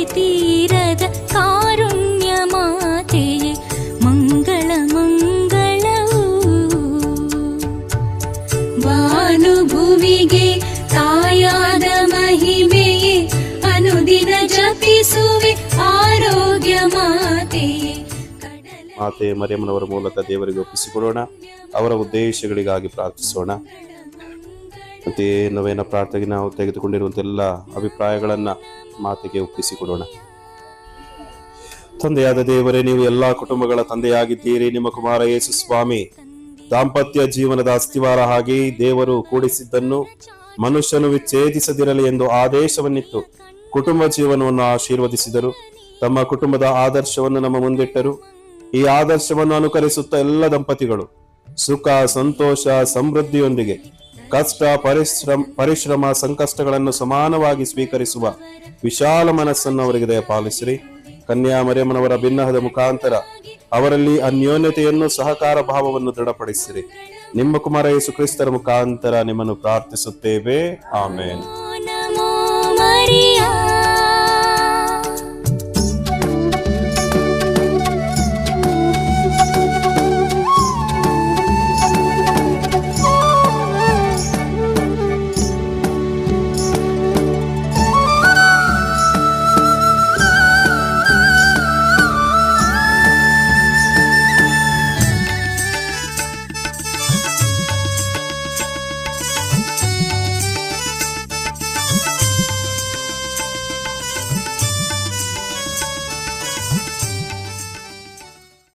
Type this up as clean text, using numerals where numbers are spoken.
ತೀರದ ಕಾರುಣ್ಯ ಮಾತೆಯೇ ಮಂಗಳ ಮಂಗಳವು. ಭಾನುಭುವಿಗೆ ತಾಯಾದ ಮಹಿಮೆಯೇ ಅನುದಿನ ಜಪಿಸುವೆ ಆರೋಗ್ಯ ಮಾತೆಯೇ. ಮಾತೆ ಮರಿಯಮ್ಮನವರ ಮೂಲಕ ದೇವರಿಗೆ ಒಪ್ಪಿಸಿಕೊಡೋಣ. ಅವರ ಉದ್ದೇಶಗಳಿಗಾಗಿ ಪ್ರಾರ್ಥಿಸೋಣ. ಮತ್ತೆ ನವೇನ ಪ್ರಾರ್ಥನೆಗೆ ನಾವು ತೆಗೆದುಕೊಂಡಿರುವಂತೆಲ್ಲ ಅಭಿಪ್ರಾಯಗಳನ್ನ ಮಾತೆಗೆ ಒಪ್ಪಿಸಿಕೊಡೋಣ. ತಂದೆಯಾದ ದೇವರೇ, ನೀವು ಎಲ್ಲಾ ಕುಟುಂಬಗಳ ತಂದೆಯಾಗಿದ್ದೀರಿ. ನಿಮ್ಮ ಕುಮಾರ ಯೇಸು ಸ್ವಾಮಿ ದಾಂಪತ್ಯ ಜೀವನದ ಅಸ್ತಿವಾರ ಹಾಗೆ ದೇವರು ಕೂಡಿಸಿದ್ದನ್ನು ಮನುಷ್ಯನು ವಿಚ್ಛೇದಿಸದಿರಲಿ ಎಂದು ಆದೇಶವನ್ನಿತ್ತು ಕುಟುಂಬ ಜೀವನವನ್ನು ಆಶೀರ್ವದಿಸಿದರು. ತಮ್ಮ ಕುಟುಂಬದ ಆದರ್ಶವನ್ನು ನಮ್ಮ ಮುಂದಿಟ್ಟರು. ಈ ಆದರ್ಶವನ್ನು ಅನುಕರಿಸುತ್ತಾ ಎಲ್ಲ ದಂಪತಿಗಳು ಸುಖ, ಸಂತೋಷ, ಸಮೃದ್ಧಿಯೊಂದಿಗೆ ಕಷ್ಟ, ಪರಿಶ್ರಮ, ಸಂಕಷ್ಟಗಳನ್ನು ಸಮಾನವಾಗಿ ಸ್ವೀಕರಿಸುವ ವಿಶಾಲ ಮನಸ್ಸನ್ನು ಅವರಿಗೆ ದಯಪಾಲಿಸಿರಿ. ಕನ್ಯಾ ಮರಿಯಮ್ಮನವರ ಬಿನ್ನಹದ ಮುಖಾಂತರ ಅವರಲ್ಲಿ ಅನ್ಯೋನ್ಯತೆಯನ್ನು, ಸಹಕಾರ ಭಾವವನ್ನು ದೃಢಪಡಿಸಿರಿ. ನಿಮ್ಮ ಕುಮಾರ ಯೇಸು ಕ್ರಿಸ್ತರ ಮುಖಾಂತರ ನಿಮ್ಮನ್ನು ಪ್ರಾರ್ಥಿಸುತ್ತೇವೆ. ಆಮೇನ್.